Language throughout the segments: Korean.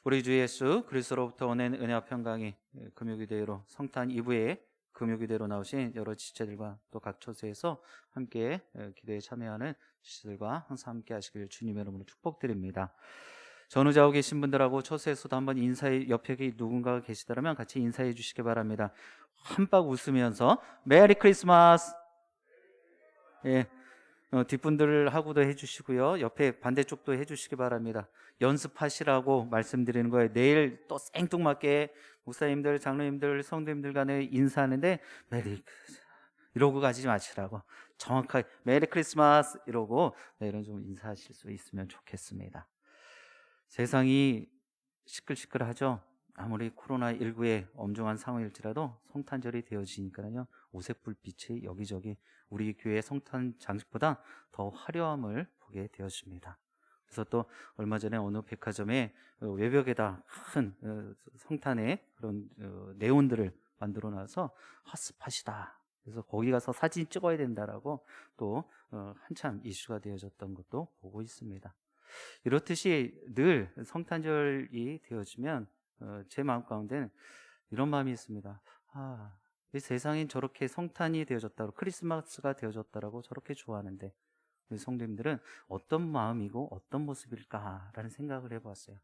우리 주 예수 그리스도로부터 오는 은혜와 평강이 금요기대로 성탄 이브에 금요기대로 나오신 여러 지체들과 또 각 처소에서 함께 기도에 참여하는 지체들과 항상 함께 하시길 주님의 이름으로 축복드립니다. 전후좌우 계신 분들하고 처소에서도 한번 인사해, 옆에 누군가가 계시다면 같이 인사해 주시기 바랍니다. 한박 웃으면서 메리 크리스마스. 예, 뒷분들하고도 해주시고요. 옆에 반대쪽도 해주시기 바랍니다. 연습하시라고 말씀드리는 거예요. 내일 또 생뚱맞게 목사님들, 장로님들, 성도님들 간에 인사하는데 메리 이러고 가지 마시라고, 정확하게 메리 크리스마스 이러고 내일은 좀 인사하실 수 있으면 좋겠습니다. 세상이 시끌시끌하죠. 아무리 코로나19의 엄중한 상황일지라도 성탄절이 되어지니까요, 오색불빛이 여기저기 우리 교회 성탄 장식보다 더 화려함을 보게 되었습니다. 그래서 또 얼마 전에 어느 백화점에 외벽에다 큰 성탄의 그런 네온들을 만들어 놔서 핫스팟이다, 그래서 거기 가서 사진 찍어야 된다라고 또 한참 이슈가 되어졌던 것도 보고 있습니다. 이렇듯이 늘 성탄절이 되어지면 제 마음 가운데는 이런 마음이 있습니다. 이 세상이 저렇게 성탄이 되어졌다고, 크리스마스가 되어졌다라고 저렇게 좋아하는데 우리 성도님들은 어떤 마음이고 어떤 모습일까라는 생각을 해보았어요.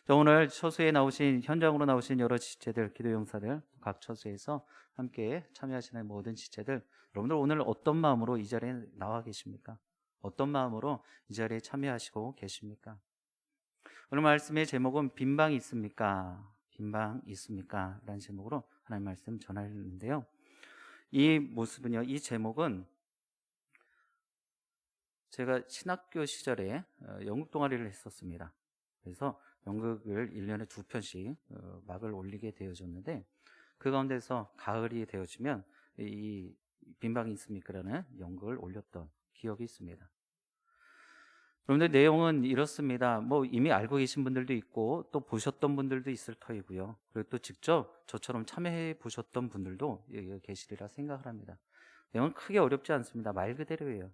자, 오늘 처소에 나오신, 현장으로 나오신 여러 지체들, 기도 용사들, 각 처소에서 함께 참여하시는 모든 지체들, 여러분들 오늘 어떤 마음으로 이 자리에 나와 계십니까? 어떤 마음으로 이 자리에 참여하시고 계십니까? 오늘 말씀의 제목은 빈방 있습니까? 빈방 있습니까? 라는 제목으로 하나님 말씀 전하는데요, 이 모습은요, 이 제목은 제가 신학교 시절에 연극 동아리를 했었습니다. 그래서 연극을 1년에 2편씩 막을 올리게 되어졌는데, 그 가운데서 가을이 되어지면 이 빈방이 있습니까? 라는 연극을 올렸던 기억이 있습니다. 그런데 내용은 이렇습니다. 뭐 이미 알고 계신 분들도 있고 또 보셨던 분들도 있을 터이고요. 그리고 또 직접 저처럼 참여해 보셨던 분들도 계시리라 생각을 합니다. 내용은 크게 어렵지 않습니다. 말 그대로예요.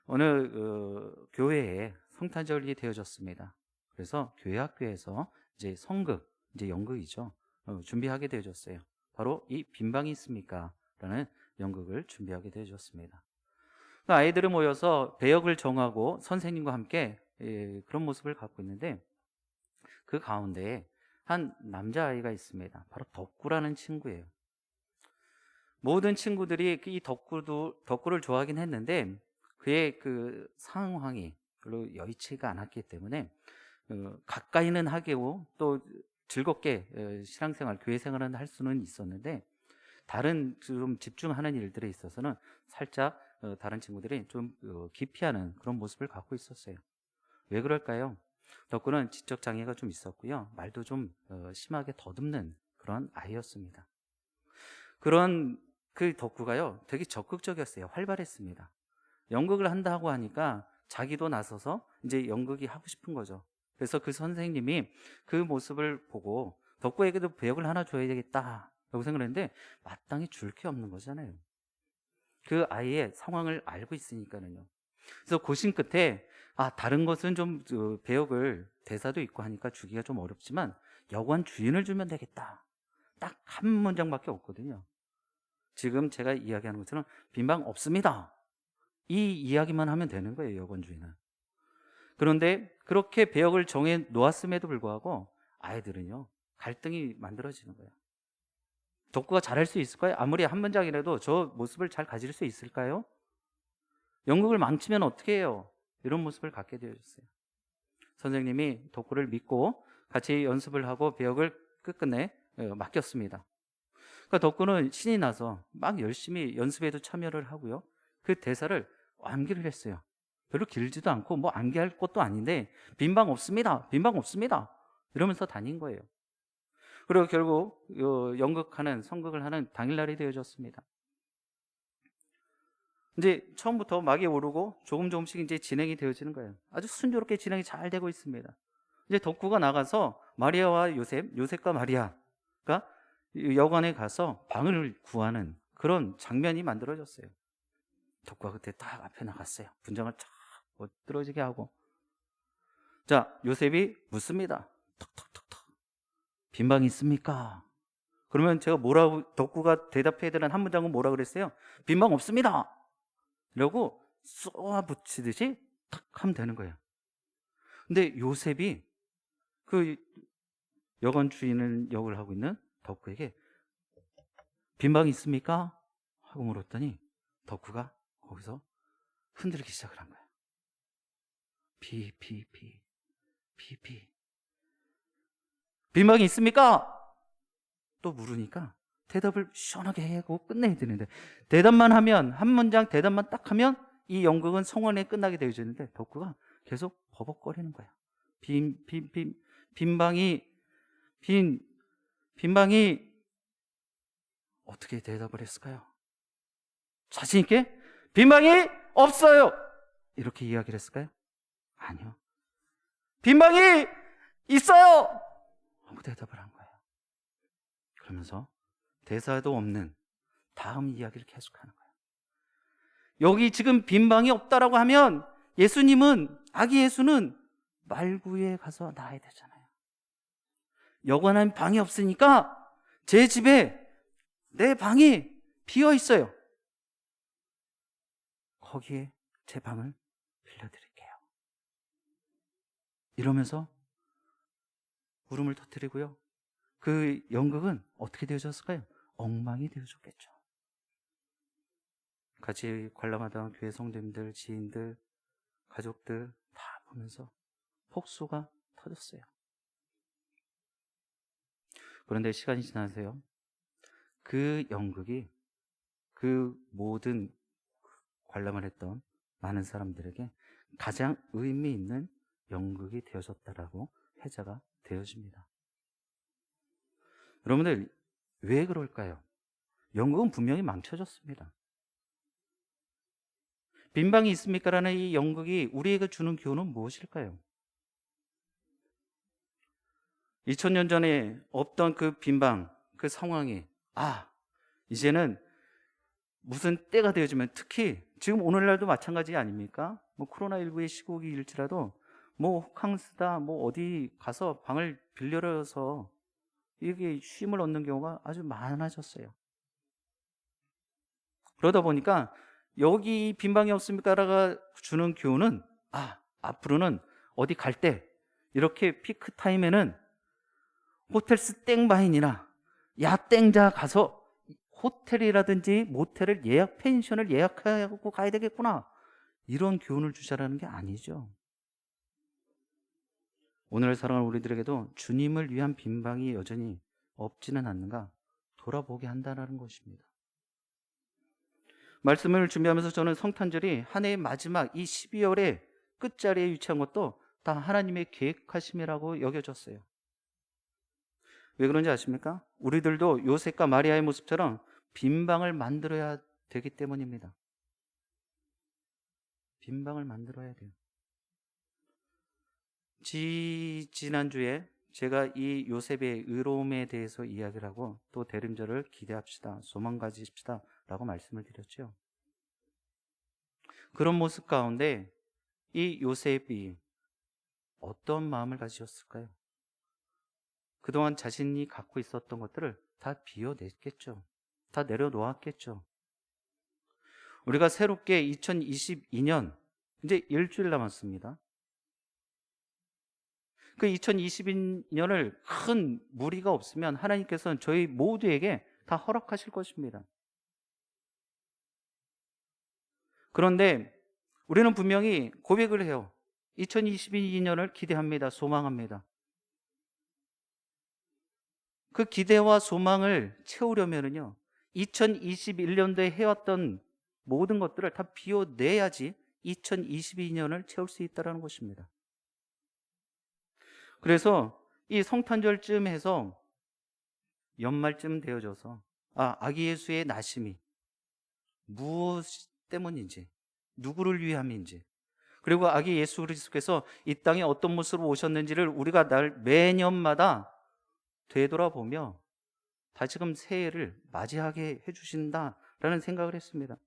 어느 교회에 성탄절이 되어졌습니다. 그래서 교회 학교에서 이제 성극, 이제 연극이죠, 준비하게 되어졌어요. 바로 이 빈방이 있습니까? 라는 연극을 준비하게 되어졌습니다. 아이들이 모여서 배역을 정하고 선생님과 함께 그런 모습을 갖고 있는데, 그 가운데 한 남자아이가 있습니다. 바로 덕구라는 친구예요. 모든 친구들이 이 덕구를 좋아하긴 했는데 그의 그 상황이 별로 여의치가 않았기 때문에 가까이는 하고 또 즐겁게 신앙생활, 교회생활은 할 수는 있었는데, 다른 좀 집중하는 일들에 있어서는 살짝 다른 친구들이 좀 기피하는 그런 모습을 갖고 있었어요. 왜 그럴까요? 덕구는 지적 장애가 좀 있었고요, 말도 좀 심하게 더듬는 그런 아이였습니다. 그런 그 덕구가요, 되게 적극적이었어요. 활발했습니다. 연극을 한다고 하니까 자기도 나서서 이제 연극이 하고 싶은 거죠. 그래서 그 선생님이 그 모습을 보고 덕구에게도 배역을 하나 줘야 되겠다 라고 생각을 했는데, 마땅히 줄 게 없는 거잖아요. 그 아이의 상황을 알고 있으니까는요. 그래서 고심 끝에 다른 것은 좀 배역을, 대사도 있고 하니까 주기가 좀 어렵지만 여관 주인을 주면 되겠다. 딱 한 문장밖에 없거든요. 지금 제가 이야기하는 것처럼 빈방 없습니다, 이 이야기만 하면 되는 거예요, 여관 주인은. 그런데 그렇게 배역을 정해 놓았음에도 불구하고 아이들은요, 갈등이 만들어지는 거예요. 덕구가 잘할 수 있을까요? 아무리 한 문장이라도 저 모습을 잘 가질 수 있을까요? 연극을 망치면 어떻게 해요? 이런 모습을 갖게 되어졌어요. 선생님이 덕구를 믿고 같이 연습을 하고 배역을 끝끝내 맡겼습니다. 그러니까 덕구는 신이 나서 막 열심히 연습에도 참여를 하고요, 그 대사를 암기를 했어요. 별로 길지도 않고 뭐 암기할 것도 아닌데 빈방 없습니다, 빈방 없습니다 이러면서 다닌 거예요. 그리고 결국 연극하는, 성극을 하는 당일날이 되어졌습니다. 이제 처음부터 막이 오르고 조금씩 이제 진행이 되어지는 거예요. 아주 순조롭게 진행이 잘 되고 있습니다. 이제 덕구가 나가서 마리아와 요셉과 마리아가 여관에 가서 방을 구하는 그런 장면이 만들어졌어요. 덕구가 그때 딱 앞에 나갔어요. 분장을 쫙 멋들어지게 하고, 자, 요셉이 묻습니다. 톡톡톡 빈방이 있습니까? 그러면 제가 뭐라고, 덕구가 대답해야 되는 한 문장은 뭐라 그랬어요? 빈방 없습니다. 이러고 쏘아붙이듯이 탁 하면 되는 거예요. 근데 요셉이 그 여관 주인을 역을 하고 있는 덕구에게 빈방이 있습니까? 하고 물었더니 덕구가 거기서 흔들기 시작을 한 거예요. 비. 빈방이 있습니까? 또 물으니까 대답을 시원하게 하고 끝내야 되는데, 대답만 하면, 한 문장 대답만 딱 하면 이 연극은 성원에 끝나게 되어 있는데 덕구가 계속 버벅거리는 거야. 빈방이 어떻게 대답을 했을까요? 자신 있게 빈방이 없어요, 이렇게 이야기를 했을까요? 아니요. 빈방이 있어요 하고 대답을 한 거예요. 그러면서 대사도 없는 다음 이야기를 계속하는 거예요. 여기 지금 빈방이 없다라고 하면 아기 예수는 말구에 가서 낳아야 되잖아요. 여관한 방이 없으니까 제 집에 내 방이 비어 있어요. 거기에 제 방을 빌려드릴게요. 이러면서 울음을 터뜨리고요. 그 연극은 어떻게 되어졌을까요? 엉망이 되어졌겠죠. 같이 관람하던 교회 성도님들, 지인들, 가족들 다 보면서 폭소가 터졌어요. 그런데 시간이 지나서요, 그 연극이 그 모든 관람을 했던 많은 사람들에게 가장 의미 있는 연극이 되어졌다라고 회자가 되어집니다. 여러분들, 왜 그럴까요? 연극은 분명히 망쳐졌습니다. 빈방이 있습니까? 라는 이 연극이 우리에게 주는 교훈은 무엇일까요? 2000년 전에 없던 그 빈방, 그 상황이 이제는 무슨 때가 되어지면, 특히 지금 오늘날도 마찬가지 아닙니까? 뭐 코로나19의 시국일지라도 뭐 호캉스다, 뭐 어디 가서 방을 빌려서 이게 쉼을 얻는 경우가 아주 많아졌어요. 그러다 보니까 여기 빈방이 없습니까라가 주는 교훈은, 앞으로는 어디 갈 때 이렇게 피크 타임에는 호텔스 땡바인이나 야땡자 가서 호텔이라든지 모텔을 펜션을 예약하고 가야 되겠구나, 이런 교훈을 주자라는 게 아니죠. 오늘 사랑하는 우리들에게도 주님을 위한 빈방이 여전히 없지는 않는가 돌아보게 한다는 것입니다. 말씀을 준비하면서 저는 성탄절이 한 해의 마지막 이 12월의 끝자리에 위치한 것도 다 하나님의 계획하심이라고 여겨졌어요. 왜 그런지 아십니까? 우리들도 요셉과 마리아의 모습처럼 빈방을 만들어야 되기 때문입니다. 빈방을 만들어야 돼요. 지난주에 제가 이 요셉의 의로움에 대해서 이야기를 하고, 또 대림절을 기대합시다, 소망 가지십시다 라고 말씀을 드렸죠. 그런 모습 가운데 이 요셉이 어떤 마음을 가지셨을까요? 그동안 자신이 갖고 있었던 것들을 다 비워냈겠죠. 다 내려놓았겠죠. 우리가 새롭게 2022년 이제 일주일 남았습니다. 그 2022년을 큰 무리가 없으면 하나님께서는 저희 모두에게 다 허락하실 것입니다. 그런데 우리는 분명히 고백을 해요. 2022년을 기대합니다. 소망합니다. 그 기대와 소망을 채우려면요, 2021년도에 해왔던 모든 것들을 다 비워내야지 2022년을 채울 수 있다는 것입니다. 그래서 이 성탄절쯤 해서 연말쯤 되어져서 아기 예수의 나심이 무엇 때문인지, 누구를 위함인지, 그리고 아기 예수 그리스도께서 이 땅에 어떤 모습으로 오셨는지를 우리가 매년마다 되돌아보며 다시금 새해를 맞이하게 해주신다라는 생각을 했습니다.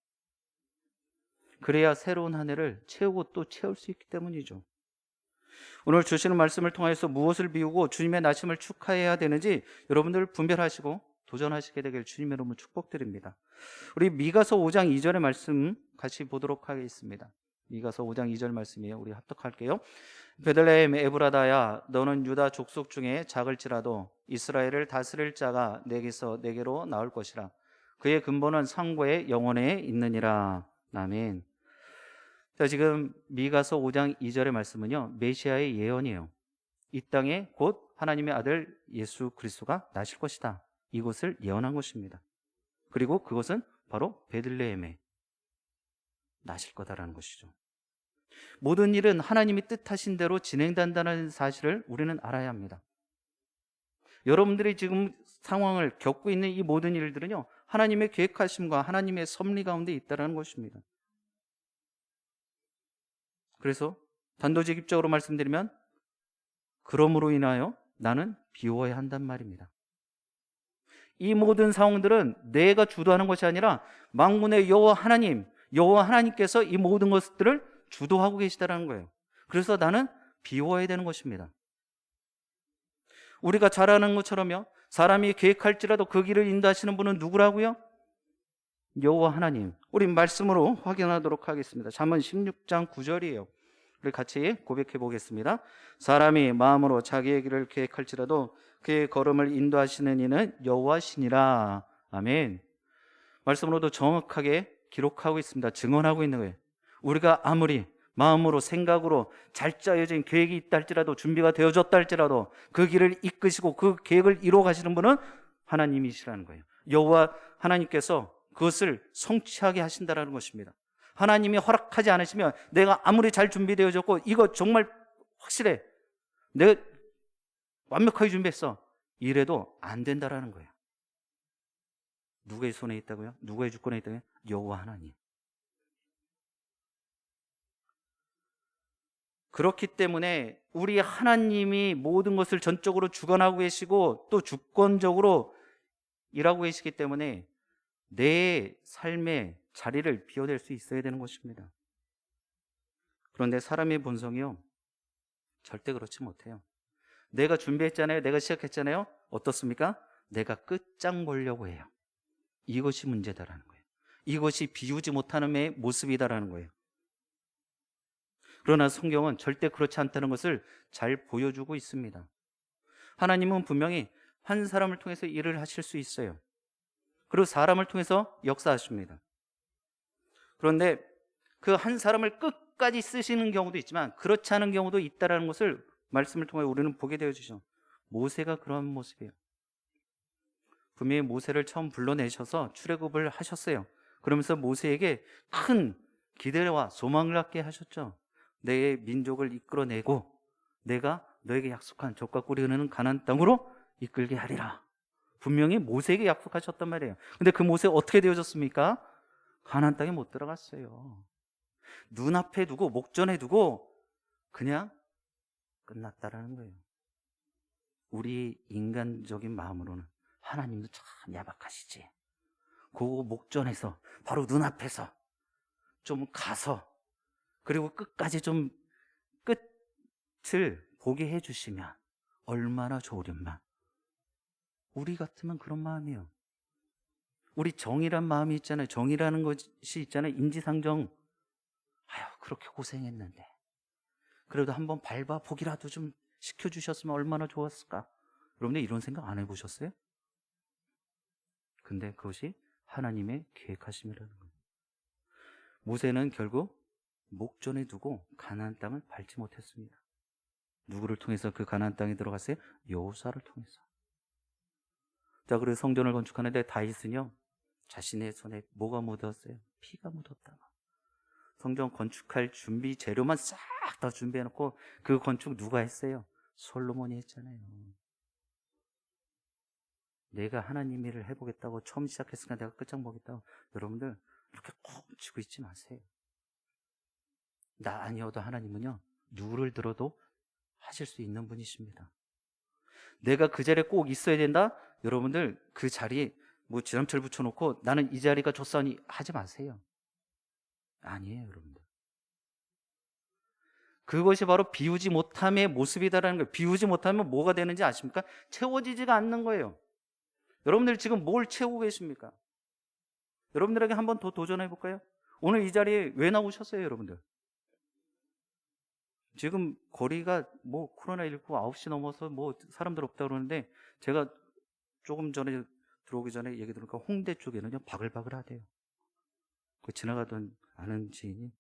그래야 새로운 한 해를 채우고 또 채울 수 있기 때문이죠. 오늘 주시는 말씀을 통해서 무엇을 비우고 주님의 나심을 축하해야 되는지 여러분들 분별하시고 도전하시게 되길 주님의 이름으로 축복드립니다. 우리 미가서 5장 2절의 말씀 같이 보도록 하겠습니다. 미가서 5장 2절 말씀이에요. 우리 합독할게요. 베들레헴 에브라다야, 너는 유다 족속 중에 작을지라도 이스라엘을 다스릴 자가 내게로 나올 것이라. 그의 근본은 상고의 영원에 있느니라. 아멘. 자, 지금 미가서 5장 2절의 말씀은요, 메시아의 예언이에요. 이 땅에 곧 하나님의 아들 예수 그리스도가 나실 것이다. 이것을 예언한 것입니다. 그리고 그것은 바로 베들레헴에 나실 거다라는 것이죠. 모든 일은 하나님이 뜻하신 대로 진행된다는 사실을 우리는 알아야 합니다. 여러분들이 지금 상황을 겪고 있는 이 모든 일들은요, 하나님의 계획하심과 하나님의 섭리 가운데 있다는 것입니다. 그래서 단도직입적으로 말씀드리면, 그러므로 인하여 나는 비워야 한단 말입니다. 이 모든 상황들은 내가 주도하는 것이 아니라 만군의 여호와 하나님께서 이 모든 것들을 주도하고 계시다는 거예요. 그래서 나는 비워야 되는 것입니다. 우리가 잘 아는 것처럼요, 사람이 계획할지라도 그 길을 인도하시는 분은 누구라고요? 여호와 하나님. 우리 말씀으로 확인하도록 하겠습니다. 잠언 16장 9절이에요. 우리 같이 고백해 보겠습니다. 사람이 마음으로 자기의 길을 계획할지라도 그의 걸음을 인도하시는 이는 여호와시니라. 아멘. 말씀으로도 정확하게 기록하고 있습니다. 증언하고 있는 거예요. 우리가 아무리 마음으로 생각으로 잘 짜여진 계획이 있다 할지라도, 준비가 되어졌다 할지라도 그 길을 이끄시고 그 계획을 이루어 가시는 분은 하나님이시라는 거예요. 여호와 하나님께서 그것을 성취하게 하신다라는 것입니다. 하나님이 허락하지 않으시면 내가 아무리 잘 준비되어졌고 이거 정말 확실해, 내가 완벽하게 준비했어, 이래도 안 된다라는 거예요. 누구의 손에 있다고요? 누구의 주권에 있다고요? 여호와 하나님. 그렇기 때문에 우리 하나님이 모든 것을 전적으로 주관하고 계시고 또 주권적으로 일하고 계시기 때문에 내 삶의 자리를 비워낼 수 있어야 되는 것입니다. 그런데 사람의 본성이요, 절대 그렇지 못해요. 내가 준비했잖아요, 내가 시작했잖아요, 어떻습니까? 내가 끝장 보려고 해요. 이것이 문제다라는 거예요. 이것이 비우지 못하는 의 모습이다라는 거예요. 그러나 성경은 절대 그렇지 않다는 것을 잘 보여주고 있습니다. 하나님은 분명히 한 사람을 통해서 일을 하실 수 있어요. 그리고 사람을 통해서 역사하십니다. 그런데 그 한 사람을 끝까지 쓰시는 경우도 있지만 그렇지 않은 경우도 있다는 것을 말씀을 통해 우리는 보게 되어지죠. 모세가 그런 모습이에요. 분명히 모세를 처음 불러내셔서 출애굽을 하셨어요. 그러면서 모세에게 큰 기대와 소망을 갖게 하셨죠. 내 민족을 이끌어내고 내가 너에게 약속한 젖과 꿀이 흐르는 가나안 땅으로 이끌게 하리라. 분명히 모세에게 약속하셨단 말이에요. 근데 그 모세 어떻게 되어졌습니까? 가나안 땅에 못 들어갔어요. 눈앞에 두고 목전에 두고 그냥 끝났다라는 거예요. 우리 인간적인 마음으로는 하나님도 참 야박하시지, 그 목전에서 바로 눈앞에서 좀 가서 그리고 끝까지 좀 끝을 보게 해주시면 얼마나 좋으련만. 우리 같으면 그런 마음이에요. 우리 정이란 마음이 있잖아요. 정이라는 것이 있잖아요. 인지상정. 아유, 그렇게 고생했는데 그래도 한번 밟아보기라도 좀 시켜주셨으면 얼마나 좋았을까. 여러분들 이런 생각 안 해보셨어요? 근데 그것이 하나님의 계획하심이라는 거예요. 모세는 결국 목전에 두고 가나안 땅을 밟지 못했습니다. 누구를 통해서 그 가나안 땅에 들어갔어요? 여호수아를 통해서. 자, 그리고 성전을 건축하는데 다윗은요, 자신의 손에 뭐가 묻었어요? 피가 묻었다. 성전 건축할 준비 재료만 싹 다 준비해놓고 그 건축 누가 했어요? 솔로몬이 했잖아요. 내가 하나님 일을 해보겠다고 처음 시작했으니까 내가 끝장 보겠다고. 여러분들 이렇게 콕 쥐고 있지 마세요. 나 아니어도 하나님은요, 누구를 들어도 하실 수 있는 분이십니다. 내가 그 자리에 꼭 있어야 된다? 여러분들 그 자리에 뭐 지ram철 붙여놓고 나는 이 자리가 좋사오니 하지 마세요. 아니에요, 여러분들. 그것이 바로 비우지 못함의 모습이다라는 거예요. 비우지 못하면 뭐가 되는지 아십니까? 채워지지가 않는 거예요. 여러분들 지금 뭘 채우고 계십니까? 여러분들에게 한 번 더 도전해 볼까요? 오늘 이 자리에 왜 나오셨어요, 여러분들? 지금 거리가 뭐 코로나19 9시 넘어서 뭐 사람들 없다 그러는데, 제가 조금 전에 들어오기 전에 얘기 들으니까 홍대 쪽에는요 바글바글 하대요. 그 지나가던 아는 지인이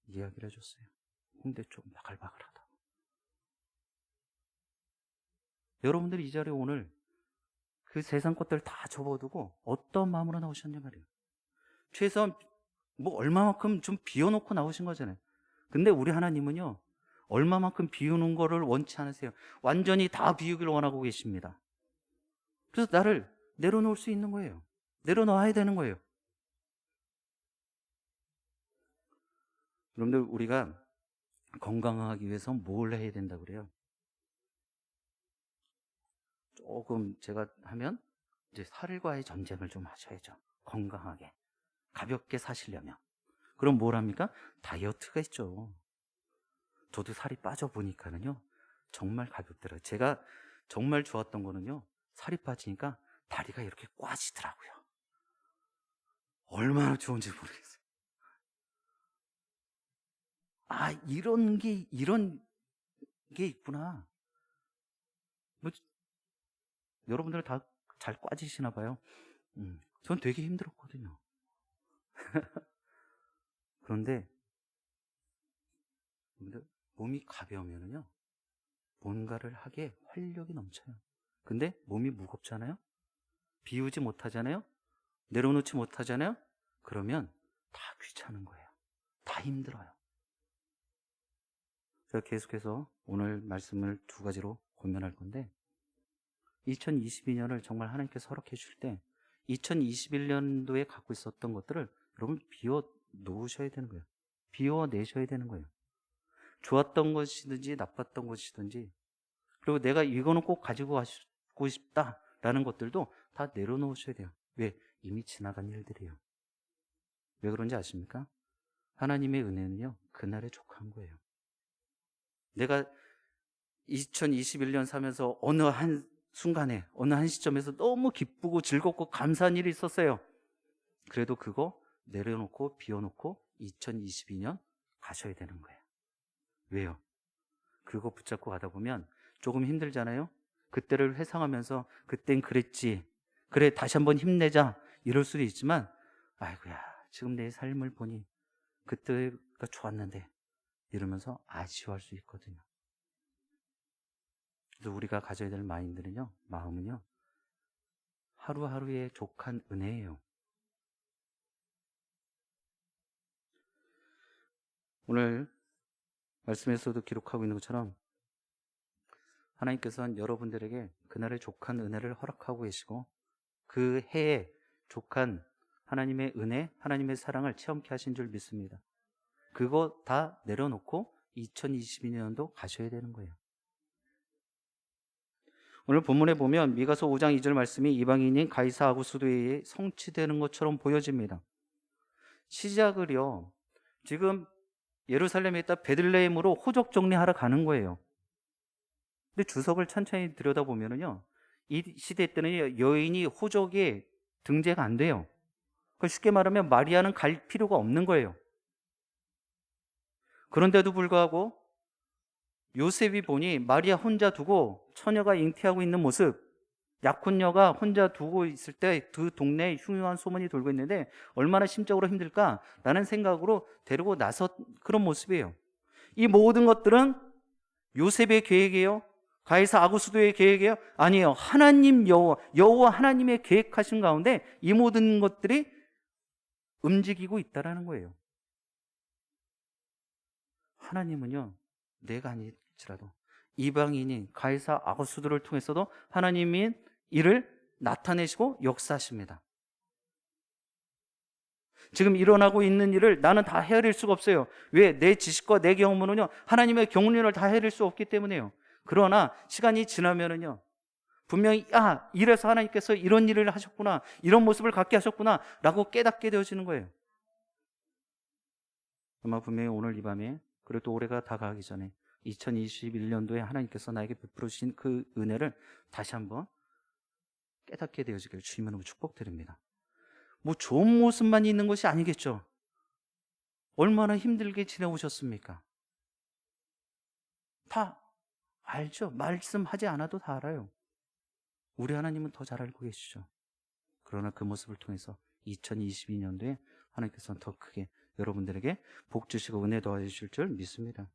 이야기를 해줬어요. 홍대 쪽 바글바글하다. 여러분들이 이 자리에 오늘 그 세상 것들 다 접어두고 어떤 마음으로 나오셨냐 말이에요. 최소한 뭐 얼마만큼 좀 비워놓고 나오신 거잖아요. 근데 우리 하나님은요 얼마만큼 비우는 거를 원치 않으세요. 완전히 다 비우기를 원하고 계십니다. 그래서 나를 내려놓을 수 있는 거예요. 내려놓아야 되는 거예요. 여러분들, 우리가 건강하기 위해서 뭘 해야 된다고 그래요? 조금 제가 하면 이제 살과의 전쟁을 좀 하셔야죠. 건강하게 가볍게 사시려면. 그럼 뭘 합니까? 다이어트가 있죠. 저도 살이 빠져보니까는요 정말 가볍더라고요. 제가 정말 좋았던 거는요, 살이 빠지니까 다리가 이렇게 꽈지더라고요. 얼마나 좋은지 모르겠어요. 아, 이런 게 있구나. 뭐, 여러분들 다 잘 꽈지시나 봐요. 전 되게 힘들었거든요. 그런데 여러분들, 몸이 가벼우면은요 뭔가를 하기에 활력이 넘쳐요. 근데 몸이 무겁잖아요. 비우지 못하잖아요. 내려놓지 못하잖아요. 그러면 다 귀찮은 거예요. 다 힘들어요. 제가 계속해서 오늘 말씀을 두 가지로 권면할 건데, 2022년을 정말 하나님께서 허락해 주실 때 2021년도에 갖고 있었던 것들을 여러분 비워 놓으셔야 되는 거예요. 비워내셔야 되는 거예요. 좋았던 것이든지 나빴던 것이든지, 그리고 내가 이거는 꼭 가지고 가고 싶다라는 것들도 다 내려놓으셔야 돼요. 왜? 이미 지나간 일들이에요. 왜 그런지 아십니까? 하나님의 은혜는요 그날에 족한 거예요. 내가 2021년 살면서 어느 한 순간에, 어느 한 시점에서 너무 기쁘고 즐겁고 감사한 일이 있었어요. 그래도 그거 내려놓고 비워놓고 2022년 가셔야 되는 거예요. 왜요? 그거 붙잡고 가다 보면 조금 힘들잖아요. 그때를 회상하면서 그땐 그랬지, 그래 다시 한번 힘내자, 이럴 수도 있지만, 아이고야 지금 내 삶을 보니 그때가 좋았는데, 이러면서 아쉬워할 수 있거든요. 그래서 우리가 가져야 될 마음은요 하루하루의 족한 은혜예요. 오늘 말씀에서도 기록하고 있는 것처럼 하나님께서는 여러분들에게 그날의 족한 은혜를 허락하고 계시고, 그 해에 족한 하나님의 은혜, 하나님의 사랑을 체험케 하신 줄 믿습니다. 그거 다 내려놓고 2022년도 가셔야 되는 거예요. 오늘 본문에 보면 미가서 5장 2절 말씀이 이방인인 가이사 아구스도에 성취되는 것처럼 보여집니다. 시작을요 지금 예루살렘에 있다 베들레헴으로 호적 정리하러 가는 거예요. 근데 주석을 천천히 들여다보면은요 이 시대 때는 여인이 호적에 등재가 안 돼요. 그러니까 쉽게 말하면 마리아는 갈 필요가 없는 거예요. 그런데도 불구하고 요셉이 보니 마리아 혼자 두고 처녀가 잉태하고 있는 모습, 약혼녀가 혼자 두고 있을 때 그 동네에 흉흉한 소문이 돌고 있는데 얼마나 심적으로 힘들까라는 생각으로 데리고 나서 그런 모습이에요. 이 모든 것들은 요셉의 계획이에요? 가이사 아구스도의 계획이에요? 아니에요. 하나님 여호와 하나님의 계획하신 가운데 이 모든 것들이 움직이고 있다라는 거예요. 하나님은요 내가 아닐지라도 이방인인 가이사 아구스도를 통해서도 하나님인 이를 나타내시고 역사하십니다. 지금 일어나고 있는 일을 나는 다 헤아릴 수가 없어요. 왜? 내 지식과 내 경험으로는요 하나님의 경륜을 다 헤아릴 수 없기 때문에요. 그러나 시간이 지나면은요 분명히 이래서 하나님께서 이런 일을 하셨구나, 이런 모습을 갖게 하셨구나 라고 깨닫게 되어지는 거예요. 아마 분명히 오늘 이 밤에 그래도 올해가 다가가기 전에 2021년도에 하나님께서 나에게 베풀어 주신 그 은혜를 다시 한번 깨닫게 되어지길 주님 이름으로 축복드립니다. 뭐 좋은 모습만 있는 것이 아니겠죠. 얼마나 힘들게 지내오셨습니까? 다 알죠. 말씀하지 않아도 다 알아요. 우리 하나님은 더 잘 알고 계시죠. 그러나 그 모습을 통해서 2022년도에 하나님께서는 더 크게 여러분들에게 복 주시고 은혜 더하실 줄 믿습니다.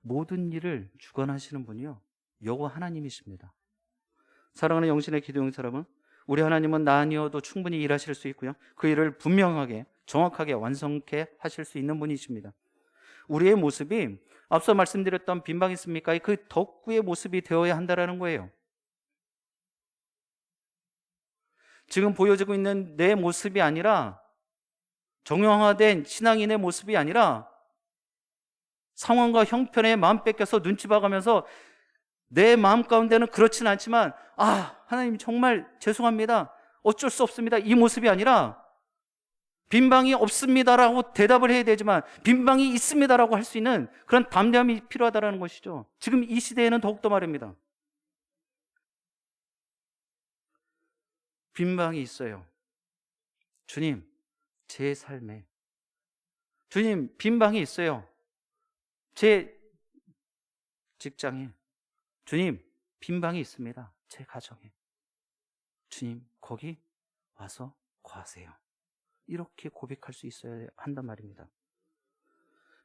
모든 일을 주관하시는 분이요, 여호와 하나님이십니다. 사랑하는 영신의 기도용 사람은, 우리 하나님은 나 아니어도 충분히 일하실 수 있고요, 그 일을 분명하게 정확하게 완성케 하실 수 있는 분이십니다. 우리의 모습이 앞서 말씀드렸던 빈방이 있습니까? 그 덕구의 모습이 되어야 한다는 거예요. 지금 보여지고 있는 내 모습이 아니라, 정형화된 신앙인의 모습이 아니라, 상황과 형편에 마음 뺏겨서 눈치 봐가면서 내 마음 가운데는 그렇진 않지만, 하나님 정말 죄송합니다, 어쩔 수 없습니다, 이 모습이 아니라, 빈방이 없습니다라고 대답을 해야 되지만 빈방이 있습니다라고 할 수 있는 그런 담대함이 필요하다는 것이죠. 지금 이 시대에는 더욱더 말입니다. 빈방이 있어요. 주님, 제 삶에. 주님, 빈방이 있어요. 제 직장에. 주님, 빈방이 있습니다. 제 가정에. 주님, 거기 와서 거하세요. 이렇게 고백할 수 있어야 한단 말입니다.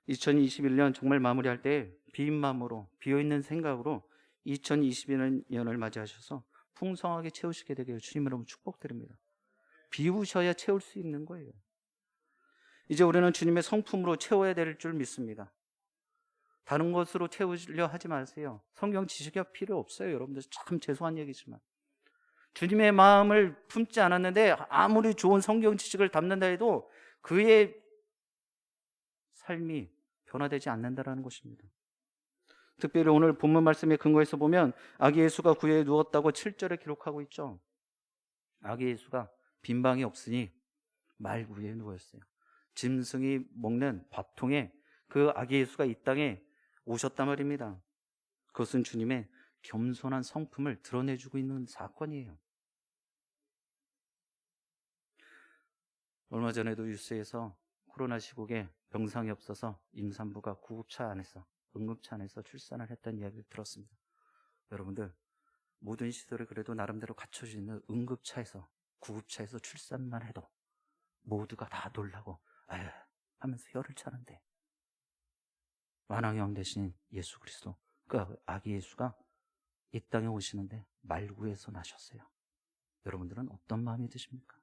2021년 정말 마무리할 때 빈 마음으로, 비어있는 생각으로 2021년을 맞이하셔서 풍성하게 채우시게 되길 주님 여러분 축복드립니다. 비우셔야 채울 수 있는 거예요. 이제 우리는 주님의 성품으로 채워야 될 줄 믿습니다. 다른 것으로 채우려 하지 마세요. 성경 지식이 필요 없어요. 여러분들 참 죄송한 얘기지만 주님의 마음을 품지 않았는데 아무리 좋은 성경 지식을 담는다 해도 그의 삶이 변화되지 않는다는 것입니다. 특별히 오늘 본문 말씀의 근거에서 보면 아기 예수가 구유에 누웠다고 7절에 기록하고 있죠. 아기 예수가 빈방이 없으니 말구유에 누웠어요. 짐승이 먹는 밥통에 그 아기 예수가 이 땅에 오셨단 말입니다. 그것은 주님의 겸손한 성품을 드러내주고 있는 사건이에요. 얼마 전에도 뉴스에서 코로나 시국에 병상이 없어서 임산부가 구급차 안에서, 응급차 안에서 출산을 했다는 이야기를 들었습니다. 여러분들, 모든 시설을 그래도 나름대로 갖춰져 있는 응급차에서, 구급차에서 출산만 해도 모두가 다 놀라고 아유 하면서 혀를 차는데, 만왕의 왕 대신 예수 그리스도, 그 아기 예수가 이 땅에 오시는데 말구에서 나셨어요. 여러분들은 어떤 마음이 드십니까?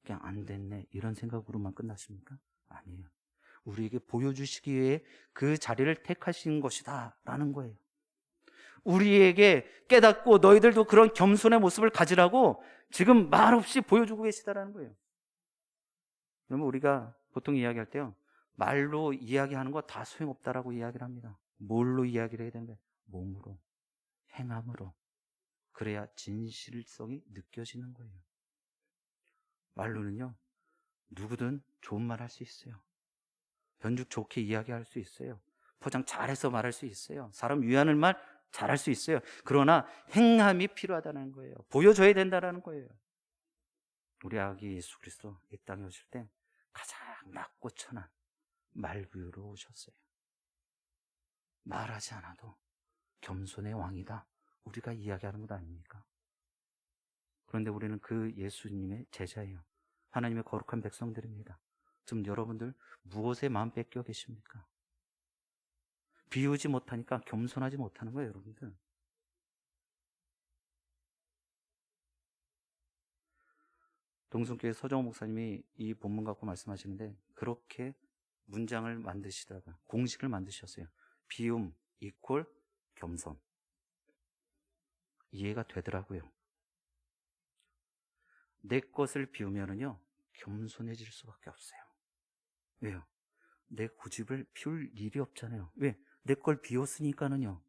그냥 안 됐네 이런 생각으로만 끝나십니까? 아니에요. 우리에게 보여주시기 위해 그 자리를 택하신 것이다 라는 거예요. 우리에게 깨닫고 너희들도 그런 겸손의 모습을 가지라고 지금 말없이 보여주고 계시다라는 거예요. 그러면 우리가 보통 이야기할 때요, 말로 이야기하는 거 다 소용없다라고 이야기를 합니다. 뭘로 이야기를 해야 되는데? 몸으로, 행함으로. 그래야 진실성이 느껴지는 거예요. 말로는요, 누구든 좋은 말 할 수 있어요. 변죽 좋게 이야기할 수 있어요. 포장 잘해서 말할 수 있어요. 사람 위하는 말 잘할 수 있어요. 그러나 행함이 필요하다는 거예요. 보여줘야 된다는 거예요. 우리 아기 예수 그리스도 이 땅에 오실 때 가장 낮고 천한 말구유로 오셨어요. 말하지 않아도 겸손의 왕이다, 우리가 이야기하는 것 아닙니까? 그런데 우리는 그 예수님의 제자예요. 하나님의 거룩한 백성들입니다. 지금 여러분들 무엇에 마음 뺏겨 계십니까? 비우지 못하니까 겸손하지 못하는 거예요, 여러분들. 동성교회 서정호 목사님이 이 본문 갖고 말씀하시는데 그렇게 문장을 만드시다가 공식을 만드셨어요. 비움 이퀄 겸손. 이해가 되더라고요. 내 것을 비우면은요, 겸손해질 수밖에 없어요. 왜요? 내 고집을 피울 일이 없잖아요. 왜? 내 걸 비웠으니까는요.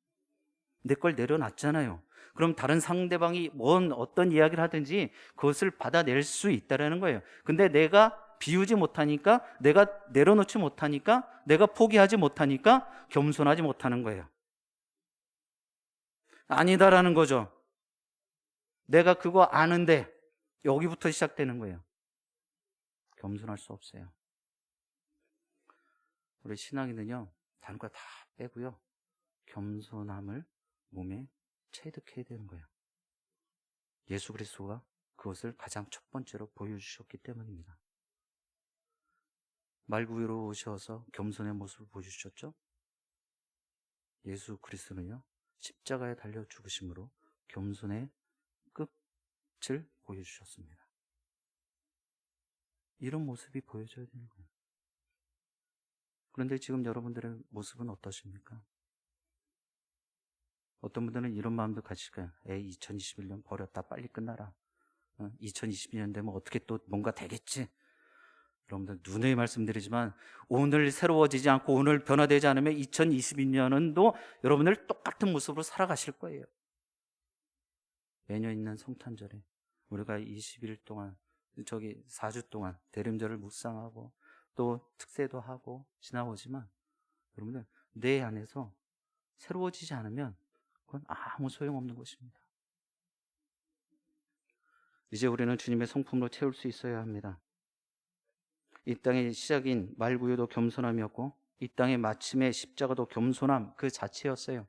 내 걸 내려놨잖아요. 그럼 다른 상대방이 어떤 이야기를 하든지 그것을 받아낼 수 있다는 거예요. 근데 내가 비우지 못하니까, 내가 내려놓지 못하니까, 내가 포기하지 못하니까 겸손하지 못하는 거예요. 아니다라는 거죠. 내가 그거 아는데 여기부터 시작되는 거예요. 겸손할 수 없어요. 우리 신앙인은요, 다른 거 다 빼고요, 겸손함을 몸에 체득해야 되는 거예요. 예수 그리스도가 그것을 가장 첫 번째로 보여주셨기 때문입니다. 말구유로 오셔서 겸손의 모습을 보여주셨죠? 예수 그리스도는요, 십자가에 달려 죽으심으로 겸손의 끝을 보여주셨습니다. 이런 모습이 보여져야 되는 거예요. 그런데 지금 여러분들의 모습은 어떠십니까? 어떤 분들은 이런 마음도 가질 거예요. 2021년 버렸다, 빨리 끝나라. 2022년 되면 어떻게 또 뭔가 되겠지. 여러분들 누누이 말씀드리지만, 오늘 새로워지지 않고 오늘 변화되지 않으면 2022년도 여러분들 똑같은 모습으로 살아가실 거예요. 매년 있는 성탄절에 우리가 20일 동안, 4주 동안 대림절을 묵상하고 또 특세도 하고 지나오지만, 여러분들 내 안에서 새로워지지 않으면 그건 아무 소용없는 것입니다. 이제 우리는 주님의 성품으로 채울 수 있어야 합니다. 이 땅의 시작인 말구유도 겸손함이었고, 이 땅의 마침의 십자가도 겸손함 그 자체였어요.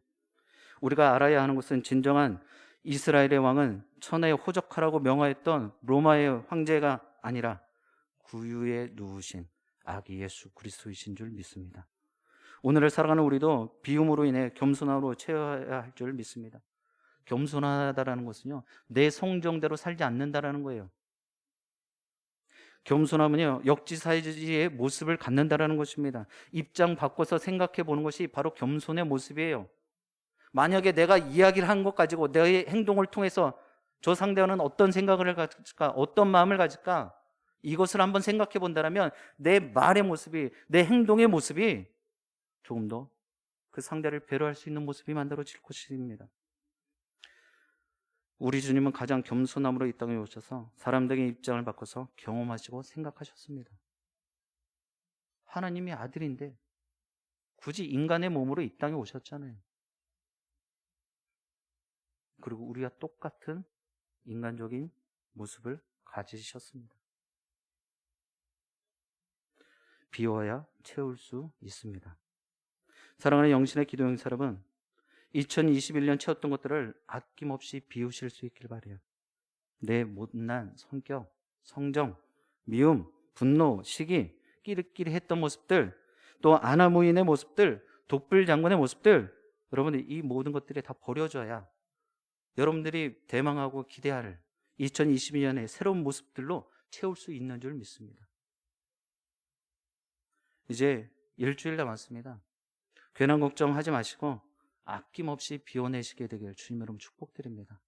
우리가 알아야 하는 것은, 진정한 이스라엘의 왕은 천하에 호적하라고 명하였던 로마의 황제가 아니라 구유에 누우신 아기 예수 그리스도이신 줄 믿습니다. 오늘을 살아가는 우리도 비움으로 인해 겸손함으로 채워야 할 줄 믿습니다. 겸손하다라는 것은요, 내 성정대로 살지 않는다라는 거예요. 겸손함은요, 역지사지의 모습을 갖는다라는 것입니다. 입장 바꿔서 생각해 보는 것이 바로 겸손의 모습이에요. 만약에 내가 이야기를 한 것 가지고 내 행동을 통해서 저 상대와는 어떤 생각을 가질까, 어떤 마음을 가질까, 이것을 한번 생각해 본다면 내 말의 모습이, 내 행동의 모습이 조금 더 그 상대를 배려할 수 있는 모습이 만들어질 것입니다. 우리 주님은 가장 겸손함으로 이 땅에 오셔서 사람들의 입장을 바꿔서 경험하시고 생각하셨습니다. 하나님이 아들인데 굳이 인간의 몸으로 이 땅에 오셨잖아요. 그리고 우리가 똑같은 인간적인 모습을 가지셨습니다. 비워야 채울 수 있습니다. 사랑하는 영신의 기도용 사람은 2021년 채웠던 것들을 아낌없이 비우실 수 있길 바라요. 내 못난 성격, 성정, 미움, 분노, 시기, 끼리끼리 했던 모습들, 또 아나무인의 모습들, 독불장군의 모습들, 여러분들 이 모든 것들이 다 버려져야 여러분들이 대망하고 기대할 2022년의 새로운 모습들로 채울 수 있는 줄 믿습니다. 이제 일주일 남았습니다. 괜한 걱정하지 마시고 아낌없이 비워내시게 되길 주님 여러분 축복드립니다.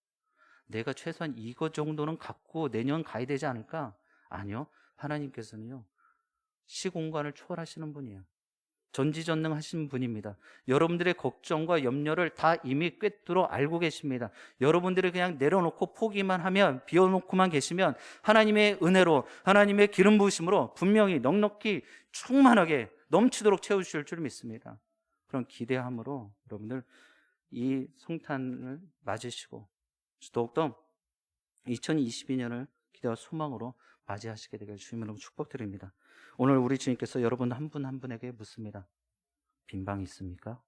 내가 최소한 이것 정도는 갖고 내년 가야 되지 않을까? 아니요. 하나님께서는요, 시공간을 초월하시는 분이에요. 전지전능하신 분입니다. 여러분들의 걱정과 염려를 다 이미 꿰뚫어 알고 계십니다. 여러분들이 그냥 내려놓고 포기만 하면, 비워놓고만 계시면 하나님의 은혜로, 하나님의 기름 부으심으로 분명히 넉넉히 충만하게 넘치도록 채우실 줄 믿습니다. 그런 기대함으로 여러분들 이 성탄을 맞으시고 더욱더 2022년을 기대와 소망으로 맞이하시게 되길 주님으로 축복드립니다. 오늘 우리 주님께서 여러분 한 분 한 분에게 묻습니다. 빈방 있습니까?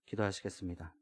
기도하시겠습니다.